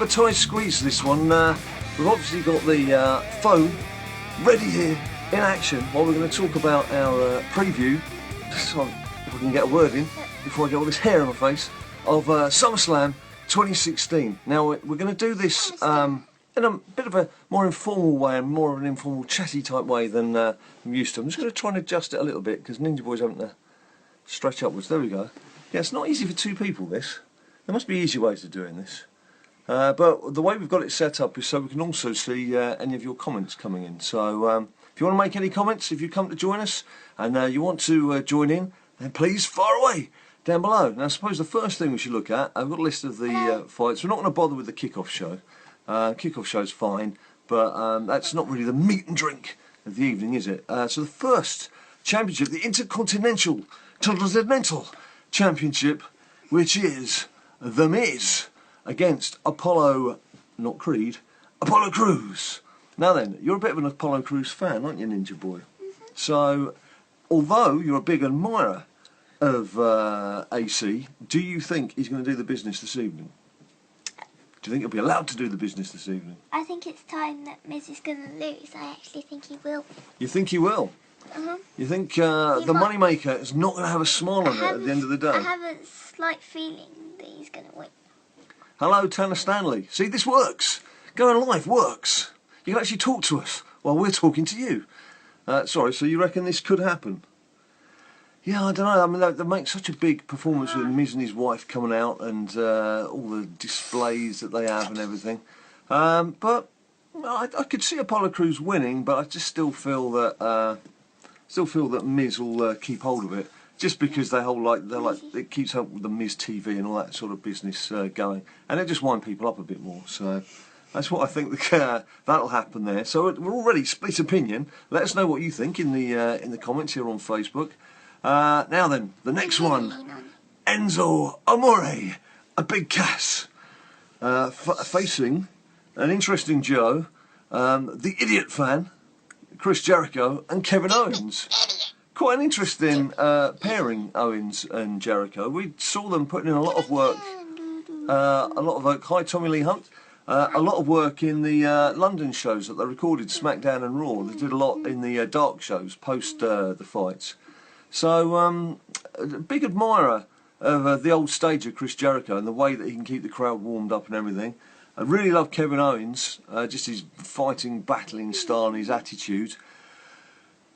bit of a tight squeeze this one. We've obviously got the phone ready here in action while we're going to talk about our preview, so if we can get a word in before I get all this hair on my face, of SummerSlam 2016. Now we're going to do this in a bit of a more informal way and more of an informal chatty type way than I'm used to. I'm just going to try and adjust it a little bit because Ninja Boy's having to stretch upwards. There we go. Yeah, it's not easy for two people, this. There must be easier ways of doing this. But the way we've got it set up is so we can also see any of your comments coming in. So if you want to make any comments, if you come to join us and you want to join in, then please fire away down below. Now I suppose the first thing we should look at, I've got a list of the fights. We're not going to bother with the kickoff show. Kickoff show's fine, but that's not really the meat and drink of the evening, is it? So the first championship, the Intercontinental Championship, which is The Miz against Apollo, not Creed, Apollo Crews. Now then, you're a bit of an Apollo Crews fan, aren't you, Ninja Boy? Mm-hmm. So, although you're a big admirer of AC, do you think he's going to do the business this evening? Do you think he'll be allowed to do the business this evening? I think it's time that Miz is going to lose. I actually think he will. You think he will? Uh-huh. You think the moneymaker is not going to have a smile on it at the end of the day? I have a slight feeling that he's going to win. Hello, Tanner Stanley. See, this works. Going live works. You can actually talk to us while we're talking to you. Sorry, so you reckon this could happen? Yeah, I don't know. I mean, they make such a big performance with Miz and his wife coming out and all the displays that they have and everything. But I could see Apollo Crews winning, but I just still feel that Miz will keep hold of it. Just because it keeps up with the Miz TV and all that sort of business going, and it just wind people up a bit more. So that's what I think that'll happen there. So we're already split opinion. Let us know what you think in the comments here on Facebook. Now then, the next one, Enzo Amore, a Big Cass, facing an interesting Joe, the Idiot Fan, Chris Jericho, and Kevin Owens. Quite an interesting pairing, Owens and Jericho. We saw them putting in a lot of work. Hi, Tommy Lee Hunt. A lot of work in the London shows that they recorded, SmackDown and Raw. They did a lot in the dark shows post the fights. So, a big admirer of the old stager Chris Jericho and the way that he can keep the crowd warmed up and everything. I really love Kevin Owens, just his fighting, battling style and his attitude.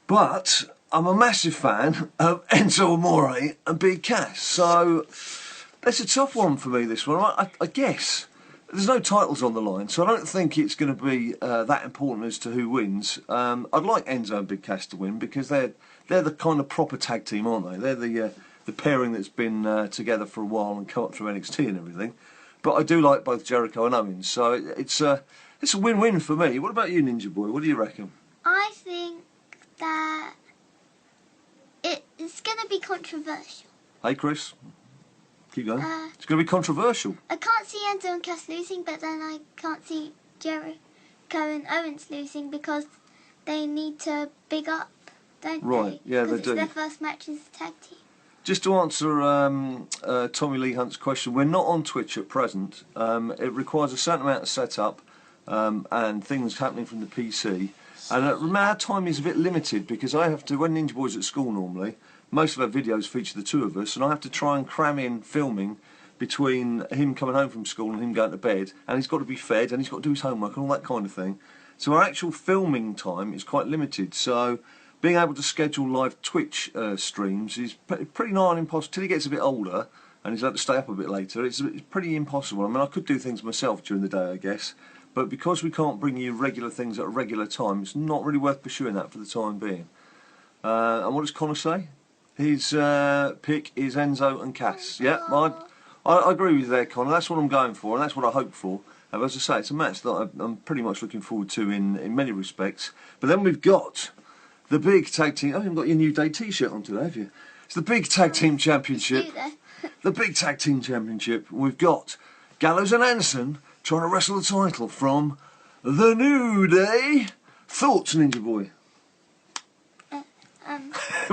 But I'm a massive fan of Enzo Amore and Big Cass, so that's a tough one for me, this one. I guess there's no titles on the line, so I don't think it's going to be that important as to who wins. I'd like Enzo and Big Cass to win because they're the kind of proper tag team, aren't they? They're the pairing that's been together for a while and come up through NXT and everything. But I do like both Jericho and Owens, so it's a win-win for me. What about you, Ninja Boy? What do you reckon? I think that it's going to be controversial. Hey, Chris. Keep going. It's going to be controversial. I can't see Enzo and Cass losing, but then I can't see Jericho and Owens losing because they need to big up, don't they? Right, yeah, they do. Because it's their first match as a tag team. Just to answer Tommy Lee Hunt's question, we're not on Twitch at present. It requires a certain amount of setup and things happening from the PC. And our time is a bit limited because I have to, when Ninja Boy's at school normally, most of our videos feature the two of us, and I have to try and cram in filming between him coming home from school and him going to bed, and he's got to be fed and he's got to do his homework and all that kind of thing. So our actual filming time is quite limited, so being able to schedule live Twitch streams is pretty nigh on impossible. Till he gets a bit older and he's allowed to stay up a bit later, it's pretty impossible. I mean, I could do things myself during the day, I guess, but because we can't bring you regular things at a regular time, it's not really worth pursuing that for the time being. And what does Connor say? His pick is Enzo and Cass. Yeah, I agree with you there, Connor. That's what I'm going for, and that's what I hope for. And as I say, it's a match that I'm pretty much looking forward to in many respects. But then we've got the big tag team. Oh, you haven't got your New Day T-shirt on today, have you? It's the big tag team championship. The big tag team championship. We've got Gallows and Anderson trying to wrestle the title from the New Day. Thoughts, Ninja Boy?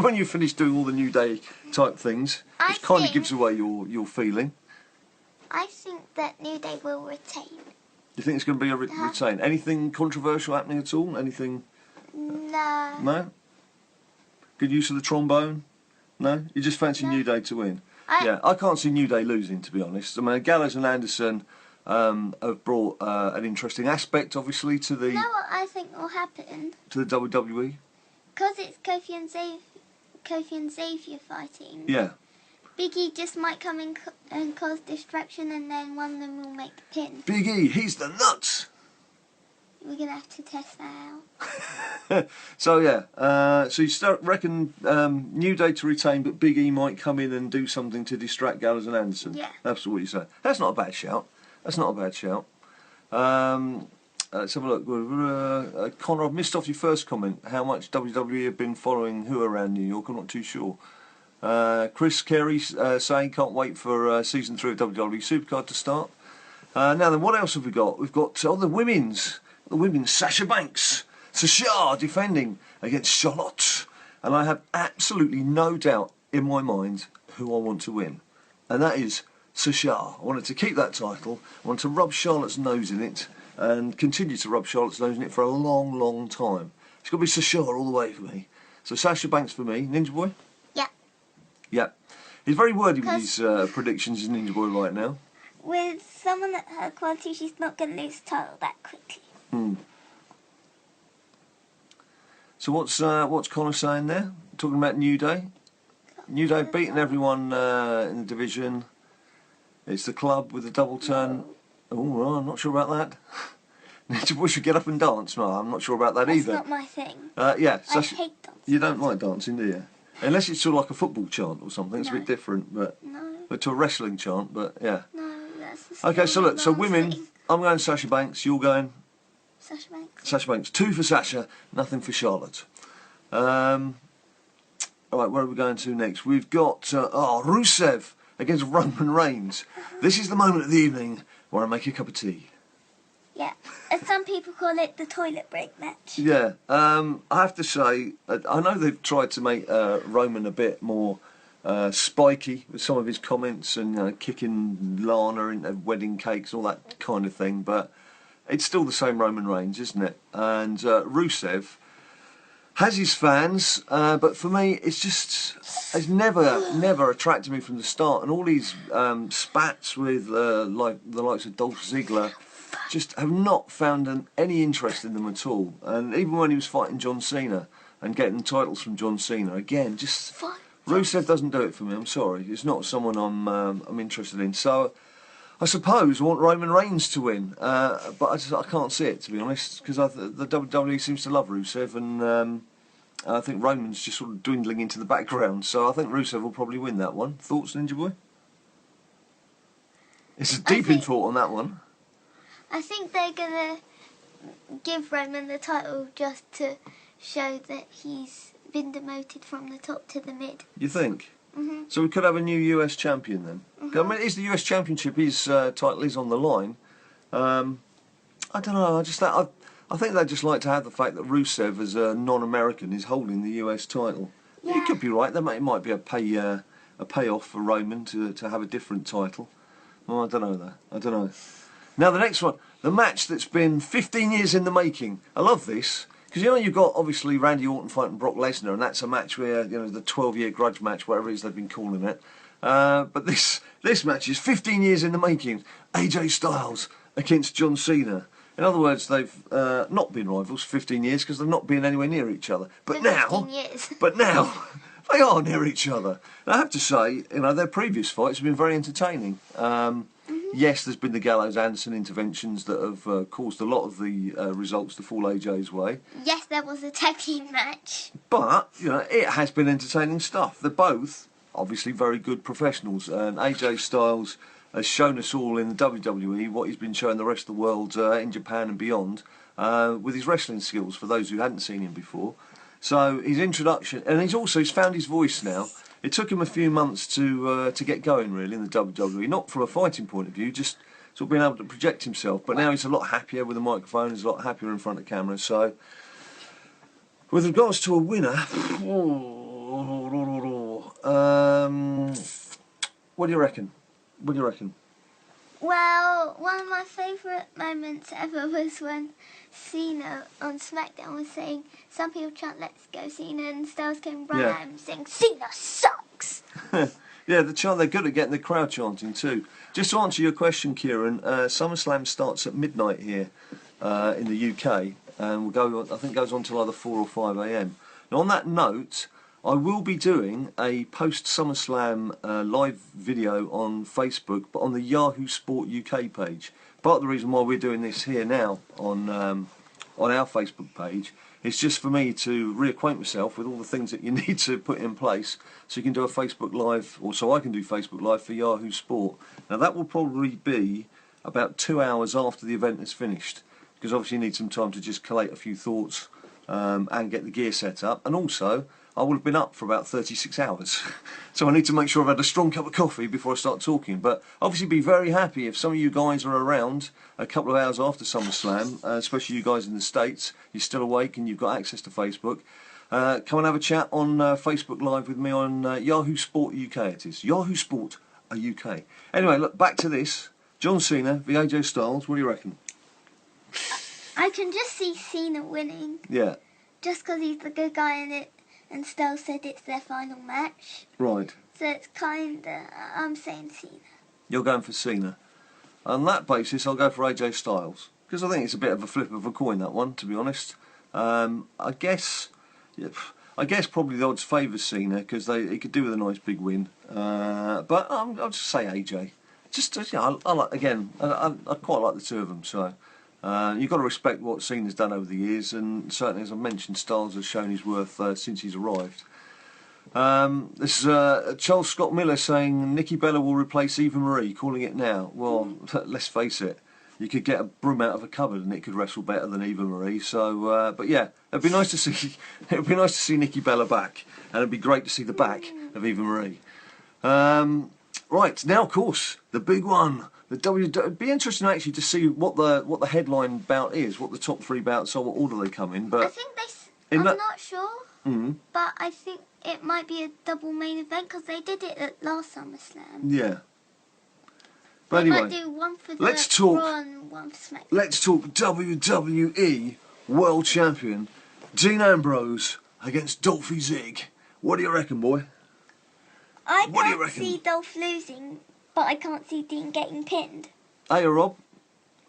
When you finish doing all the New Day type things, which kind of gives away your feeling. I think that New Day will retain. You think it's going to be a retain? Anything controversial happening at all? Anything? No. No? Good use of the trombone? No? You just fancy New Day to win? Yeah, I can't see New Day losing, to be honest. I mean, Gallows and Anderson have brought an interesting aspect, obviously, to the... You know what I think will happen? To the WWE? Because it's Kofi and Xavier fighting. Yeah. Big E just might come in and cause distraction, and then one of them will make the pin. Big E, he's the nuts! We're going to have to test that out. So, yeah. So you reckon New Day to retain, but Big E might come in and do something to distract Gallows and Anderson? Yeah. That's what you say. That's not a bad shout. That's not a bad shout. Let's have a look. Connor, I've missed off your first comment. How much WWE have been following who around New York? I'm not too sure. Chris Carey saying can't wait for season 3 of WWE Supercard to start. Now then, what else have we got? We've got the women's. The women's, Sasha Banks. Sasha defending against Charlotte. And I have absolutely no doubt in my mind who I want to win. And that is Sasha. I wanted to keep that title. I want to rub Charlotte's nose in it and continue to rub Charlotte's nose in it for a long, long time. It's got to be Sasha all the way for me. So Sasha Banks for me. Ninja Boy? Yeah. Yeah. He's very wordy with his predictions, is Ninja Boy, right now. With someone at her quality, she's not going to lose the title that quickly. So what's Connor saying there? Talking about New Day? New Day beating everyone in the division. It's the club with the double turn. Oh, I'm not sure about that. We should get up and dance. No, I'm not sure about that either. That's not my thing. Yeah, I hate dancing. You don't like dancing, do you? Unless it's sort of like a football chant or something. It's a bit different, but to a wrestling chant. But yeah. No, that's the Okay, so look. So women, I'm going Sasha Banks. You're going Sasha Banks. Sasha Banks. 2 for Sasha, nothing for Charlotte. All right, where are we going to next? We've got Rusev against Roman Reigns. This is the moment of the evening where I make a cup of tea. Yeah, as some people call it, the toilet break match. Yeah, I have to say, I know they've tried to make Roman a bit more spiky with some of his comments and kicking Lana into wedding cakes, all that kind of thing, but it's still the same Roman Reigns, isn't it? And Rusev has his fans, but for me, it's never attracted me from the start. And all these spats with like the likes of Dolph Ziggler just have not found any interest in them at all. And even when he was fighting John Cena and getting titles from John Cena, again, just Rusev doesn't do it for me. I'm sorry, it's not someone I'm interested in. So I suppose I want Roman Reigns to win, but I can't see it, to be honest, because the WWE seems to love Rusev, and I think Roman's just sort of dwindling into the background. So I think Rusev will probably win that one. Thoughts, Ninja Boy? It's a deep in thought on that one. I think they're going to give Roman the title just to show that he's been demoted from the top to the mid. You think? So we could have a new US champion then. I mean, it is the US Championship. His title is on the line. I don't know. I think they'd just like to have the fact that Rusev, as a non-American, is holding the US title. Yeah. You could be right. It might be a payoff for Roman to have a different title. Oh, I don't know that. I don't know. Now the next one, the match that's been 15 years in the making. I love this. Because, you've got, obviously, Randy Orton fighting Brock Lesnar, and that's a match where, the 12-year grudge match, whatever it is they've been calling it. But this match is 15 years in the making. AJ Styles against John Cena. In other words, they've not been rivals for 15 years because they've not been anywhere near each other. But now, they are near each other. And I have to say, their previous fights have been very entertaining. Yes, there's been the Gallows-Anderson interventions that have caused a lot of the results to fall AJ's way. Yes, there was a tag team match. But, it has been entertaining stuff. They're both, obviously, very good professionals. And AJ Styles has shown us all in the WWE what he's been showing the rest of the world in Japan and beyond with his wrestling skills, for those who hadn't seen him before. So his introduction, and he's found his voice now. It took him a few months to get going, really, in the WWE. Not from a fighting point of view, just sort of being able to project himself. But now he's a lot happier with a microphone. He's a lot happier in front of camera. So, with regards to a winner, what do you reckon? What do you reckon? Well, one of my favourite moments ever was when Cena on SmackDown was saying, some people chant "Let's go Cena," and Styles came right at him saying, "Cena sucks." Yeah, the chant, they're good at getting the crowd chanting too. Just to answer your question, Kieran, SummerSlam starts at midnight here in the UK, and will go. I think goes on till either 4 or 5 a.m. Now, on that note, I will be doing a post SummerSlam live video on Facebook, but on the Yahoo Sport UK page. Part of the reason why we're doing this here now on our Facebook page is just for me to reacquaint myself with all the things that you need to put in place so you can do a Facebook Live, or so I can do Facebook Live for Yahoo Sport. Now that will probably be about 2 hours after the event is finished, because obviously you need some time to just collate a few thoughts and get the gear set up, and also I will have been up for about 36 hours. So I need to make sure I've had a strong cup of coffee before I start talking. But obviously be very happy if some of you guys are around a couple of hours after SummerSlam, especially you guys in the States, you're still awake and you've got access to Facebook. Come and have a chat on Facebook Live with me on Yahoo Sport UK it is. Yahoo Sport UK. Anyway, look, back to this. John Cena v AJ Styles, what do you reckon? I can just see Cena winning. Yeah. Just because he's the good guy in it. And Styles said it's their final match. Right. So it's kinda, I'm saying Cena. You're going for Cena. On that basis, I'll go for AJ Styles. Because I think it's a bit of a flip of a coin, that one, to be honest. I guess probably the odds favour Cena, because he could do with a nice big win. But I'll just say AJ. Just, I like, again, I quite like the two of them, so... you've got to respect what Cena's done over the years, and certainly, as I mentioned, Styles has shown his worth since he's arrived. This is Charles Scott Miller saying Nikki Bella will replace Eva Marie, calling it now. Well, let's face it, you could get a broom out of a cupboard and it could wrestle better than Eva Marie. So, but yeah, it'd be nice to see. It'd be nice to see Nikki Bella back, and it'd be great to see the back of Eva Marie. Right now, of course, the big one. It'd be interesting actually to see what the headline bout is, what the top 3 bouts are, what order they come in. But I think I'm not sure, but I think it might be a double main event because they did it at last SummerSlam. Yeah. They But anyway, might do one for the Raw and one for SmackDown. Let's talk WWE World Champion Dean Ambrose against Dolph Ziggler. What do you reckon, boy? I can't see Dolph losing. But I can't see Dean getting pinned. Hey, Rob.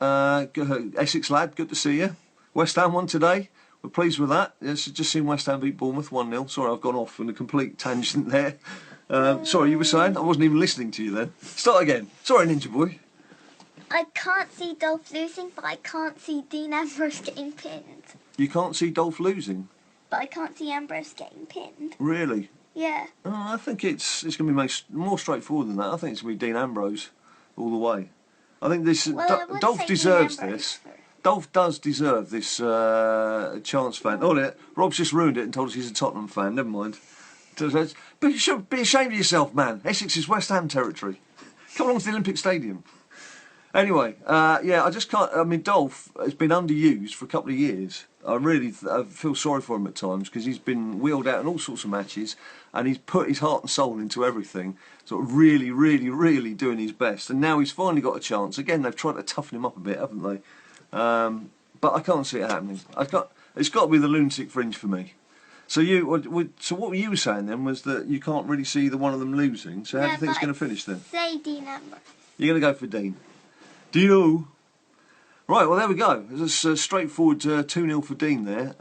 Essex lad, good to see you. West Ham won today. We're pleased with that. Yes, just seen West Ham beat Bournemouth 1-0. Sorry, I've gone off on a complete tangent there. Sorry, you were saying? I wasn't even listening to you then. Start again. Sorry, Ninja Boy. I can't see Dolph losing, but I can't see Dean Ambrose getting pinned. You can't see Dolph losing? But I can't see Ambrose getting pinned. Really? Yeah. I think it's going to be more straightforward than that. I think it's going to be Dean Ambrose all the way. I think this Dolph deserves this. Dolph does deserve this chance fan. Oh, Rob's just ruined it and told us he's a Tottenham fan. Never mind. But you should be ashamed of yourself, man. Essex is West Ham territory. Come along to the Olympic Stadium. Anyway, yeah, I just can't... I mean, Dolph has been underused for a couple of years. I really I feel sorry for him at times because he's been wheeled out in all sorts of matches and he's put his heart and soul into everything, sort of really, really, really doing his best. And now he's finally got a chance. Again, they've tried to toughen him up a bit, haven't they? But I can't see it happening. It's got to be the lunatic fringe for me. So what were you saying then was that you can't really see the one of them losing. So how do you think it's going to finish then? Say Dean Ambrose. You're going to go for Dean. Dino. Right, well there we go. It's a straightforward 2-0 for Dean there.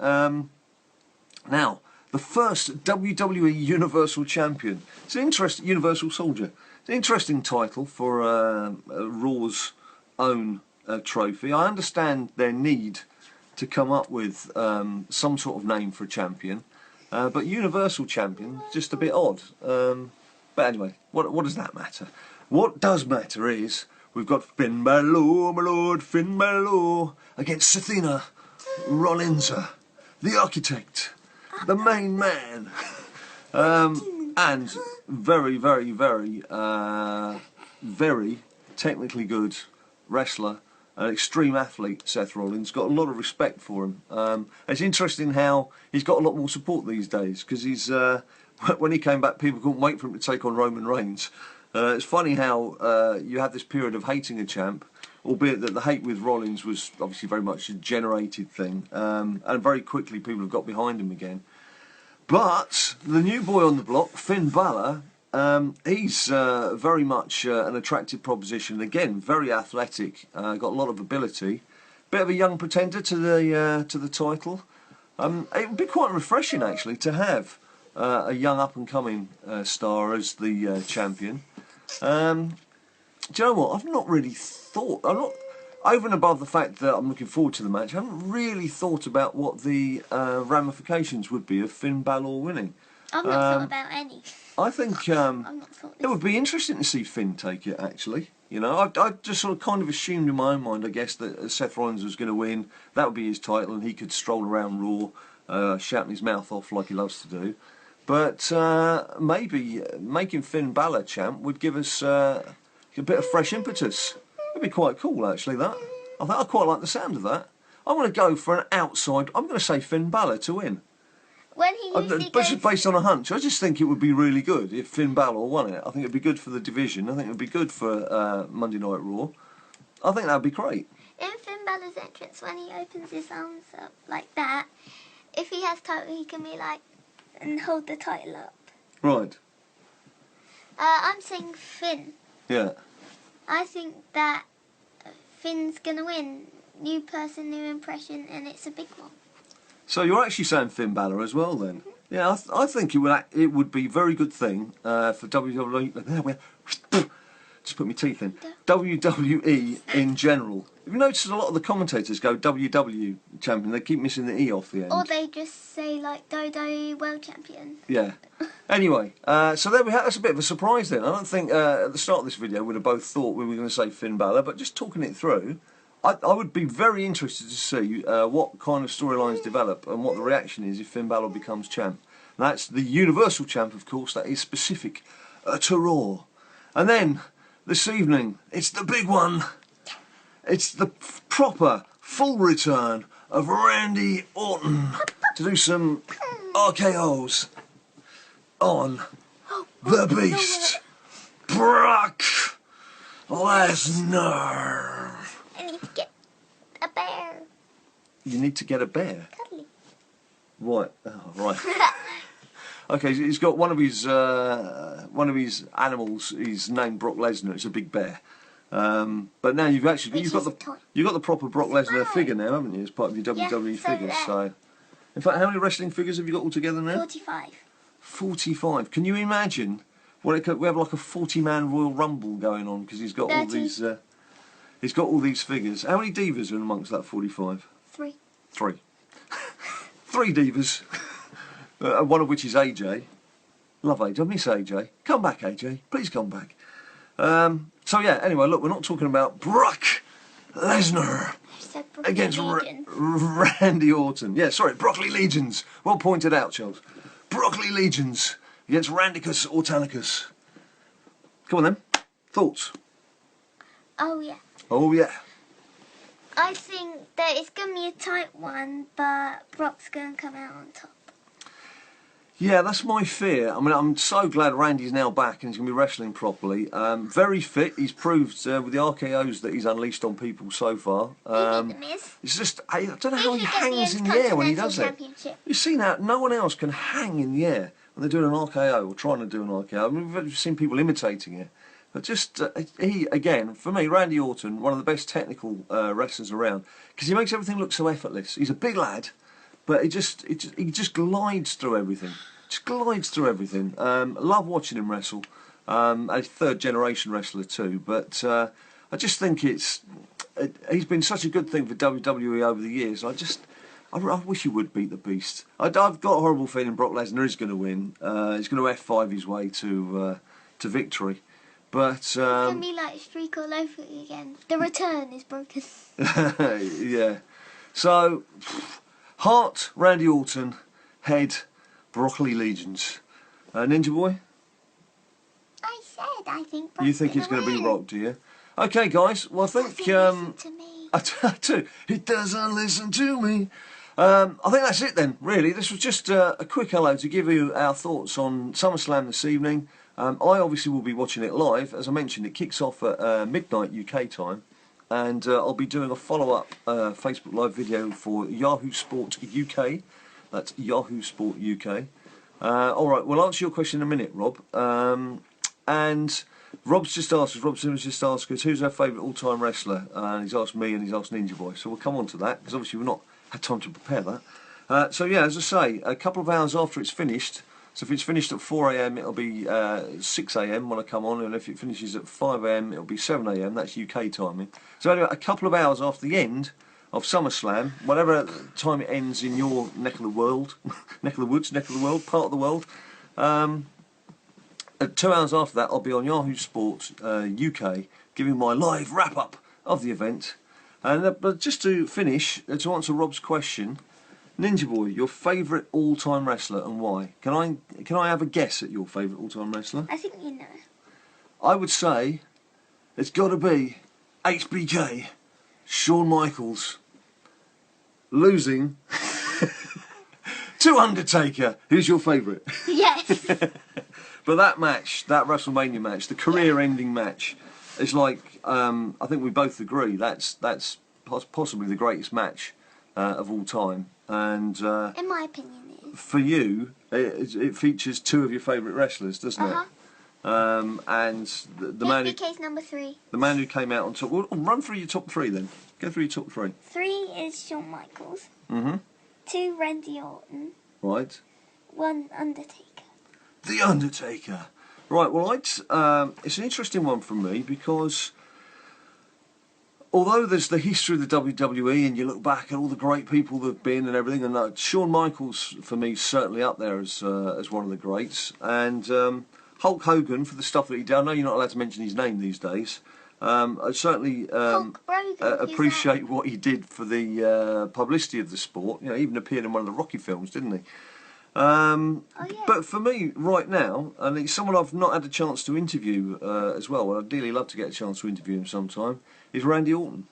Now, the first WWE Universal Champion. It's an interesting Universal Soldier. It's an interesting title for Raw's own trophy. I understand their need to come up with some sort of name for a champion, but Universal Champion just a bit odd. But anyway, what does that matter? What does matter is we've got Finn Balor, my lord, Finn Balor against Seth Rollins, the architect, the main man, and very, very, very, very technically good wrestler, an extreme athlete, Seth Rollins. Got a lot of respect for him. It's interesting how he's got a lot more support these days because he's when he came back, people couldn't wait for him to take on Roman Reigns. It's funny how you have this period of hating a champ, albeit that the hate with Rollins was obviously very much a generated thing, and very quickly people have got behind him again. But the new boy on the block, Finn Balor, he's very much an attractive proposition. Again, very athletic, got a lot of ability. Bit of a young pretender to the title. It would be quite refreshing actually to have a young up-and-coming star as the champion. Do you know what? I've not really thought. I'm not over and above the fact that I'm looking forward to the match. I haven't really thought about what the ramifications would be of Finn Balor winning. I've not thought about any. I think it would be interesting to see Finn take it. Actually, you know, I just sort of kind of assumed in my own mind, I guess, that Seth Rollins was going to win. That would be his title, and he could stroll around Raw, shouting his mouth off like he loves to do. But maybe making Finn Balor champ would give us a bit of fresh impetus. It'd be quite cool, actually, that. I think I quite like the sound of that. I want to go for an outside. I'm going to say Finn Balor to win. When he usually But just based on a hunch, I just think it would be really good if Finn Balor won it. I think it'd be good for the division. I think it'd be good for Monday Night Raw. I think that'd be great. In Finn Balor's entrance, when he opens his arms up like that, if he has title, he can be like, and hold the title up. Right. I'm saying Finn. Yeah. I think that Finn's gonna win. New person, new impression, and it's a big one. So you're actually saying Finn Balor as well, then? Yeah, I think it would be a very good thing for WWE. Just put my teeth in. WWE in general. Have you noticed a lot of the commentators go WWE champion? They keep missing the E off the end. Or they just say like WWE World Champion. Yeah. Anyway, so there we have. That's a bit of a surprise then. I don't think at the start of this video we'd have both thought we were going to say Finn Balor, but just talking it through, I would be very interested to see what kind of storylines develop and what the reaction is if Finn Balor becomes champ. And that's the Universal Champ, of course. That is specific to Raw. And then this evening, it's the big one. It's the proper full return of Randy Orton to do some RKOs on the Beast, Brock Lesnar. I need to get a bear. You need to get a bear? Cuddly. Right. Oh, right. Okay, he's got one of his animals. He's named Brock Lesnar. It's a big bear. But now you've got the proper Brock Lesnar figure now, haven't you? As part of your WWE figures. So, in fact, how many wrestling figures have you got altogether now? 45. 45. Can you imagine? We have like a 40-man Royal Rumble going on because he's got 30. all these. He's got all these figures. How many divas are amongst that 45? 3. 3. 3 divas. One of which is AJ. Love AJ. I miss AJ. Come back, AJ. Please come back. So yeah, anyway, look, we're not talking about Brock Lesnar against Randy Orton. Yeah, sorry, Broccoli Legions. Well pointed out, Charles. Broccoli Legions against Randicus Ortanicus. Come on then. Thoughts? Oh yeah. Oh yeah. I think that it's going to be a tight one, but Brock's going to come out on top. Yeah, that's my fear. I mean, I'm so glad Randy's now back and he's going to be wrestling properly. Very fit. He's proved with the RKOs that he's unleashed on people so far. It's just, I don't know how he hangs in the air when he does it. You've seen that no one else can hang in the air when they're doing an RKO or trying to do an RKO. I mean, we've seen people imitating it. But just, he, again, for me, Randy Orton, one of the best technical wrestlers around, because he makes everything look so effortless. He's a big lad, but he just glides through everything. Just glides through everything. Love watching him wrestle. A third-generation wrestler too, but I just think he's been such a good thing for WWE over the years. I wish he would beat the Beast. I've got a horrible feeling Brock Lesnar is going to win. He's going to F5 his way to victory. But it's going to be like streak all over again. The return is broken. Yeah. So, heart, Randy Orton. Head, Broccoli Legions. Ninja Boy? I think Brock's You think it's going to be Brock, do you? Okay, guys. Well, I think... Listen to me. I do. He doesn't listen to me. I think that's it then, really. This was just a quick hello to give you our thoughts on SummerSlam this evening. I obviously will be watching it live. As I mentioned, it kicks off at midnight UK time, and I'll be doing a follow-up Facebook Live video for Yahoo Sport UK. That's Yahoo Sport UK. Alright, we'll answer your question in a minute, Rob. And Rob's just asked us, Rob Simmons just asked us, who's our favourite all-time wrestler? And he's asked me and he's asked Ninja Boy. So we'll come on to that, because obviously we've not had time to prepare that. So yeah, as I say, a couple of hours after it's finished, so if it's finished at 4 AM, it'll be 6 AM when I come on, and if it finishes at 5 AM, it'll be 7 AM, that's UK timing. So anyway, a couple of hours after the end of SummerSlam, whatever time it ends in your neck of the world, neck of the woods, neck of the world, part of the world, 2 hours after that, I'll be on Yahoo Sports UK, giving my live wrap-up of the event. And but just to finish, to answer Rob's question, Ninja Boy, your favourite all-time wrestler and why? Can I have a guess at your favourite all-time wrestler? I think you know. I would say it's got to be HBK, Shawn Michaels, losing to Undertaker. Who's your favourite? Yes. But that match, that WrestleMania match, the career-ending match, is like, I think we both agree, that's possibly the greatest match of all time. And in my opinion, it is. For you, it features two of your favourite wrestlers, doesn't it? And the man HBK's number 3. The man who came out on top. Well, run through your top 3 then. Go through your top 3. 3 is Shawn Michaels. 2 Randy Orton. Right. 1 Undertaker. The Undertaker. Right. Well, it's an interesting one for me because although there's the history of the WWE and you look back at all the great people that have been and everything, and Shawn Michaels for me is certainly up there as one of the greats, and Hulk Hogan for the stuff that he did. I know you're not allowed to mention his name these days. I certainly appreciate what he did for the publicity of the sport. You know, he even appeared in one of the Rocky films, didn't he? But for me, right now, and it's someone I've not had a chance to interview as well, and I'd dearly love to get a chance to interview him sometime, is Randy Orton.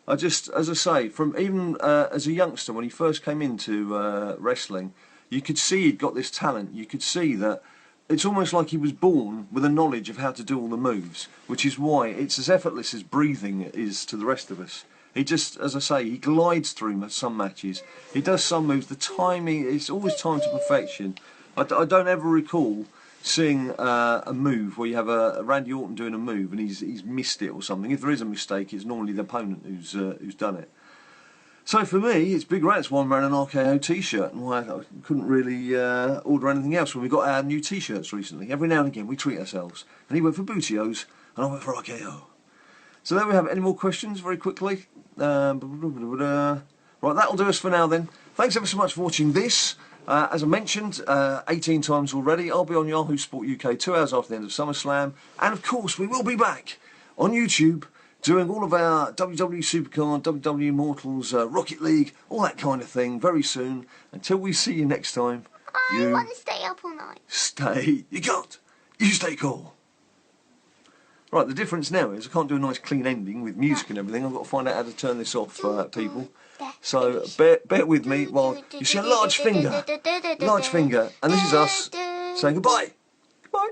I just, as I say, from even as a youngster, when he first came into wrestling, you could see he'd got this talent. You could see that it's almost like he was born with a knowledge of how to do all the moves, which is why it's as effortless as breathing is to the rest of us. He just, as I say, he glides through some matches. He does some moves. The timing, it's always timed to perfection. I don't ever recall seeing a move where you have a Randy Orton doing a move and he's missed it or something. If there is a mistake, it's normally the opponent who's done it. So for me, it's Big Rat's one wearing an RKO T-shirt, and I couldn't really order anything else when we got our new T-shirts recently. Every now and again, we treat ourselves. And he went for Bootios, and I went for RKO. So there we have it. Any more questions very quickly? Right, that'll do us for now then. Thanks ever so much for watching this. As I mentioned 18 times already, I'll be on Yahoo Sport UK 2 hours after the end of SummerSlam. And of course, we will be back on YouTube doing all of our WWE Supercard, WWE Immortals, Rocket League, all that kind of thing very soon. Until we see you next time, I want to stay up all night. You stay cool. Right, the difference now is I can't do a nice clean ending with music and everything. I've got to find out how to turn this off, people. So bear with me while you see a large finger, and this is us saying goodbye. Goodbye.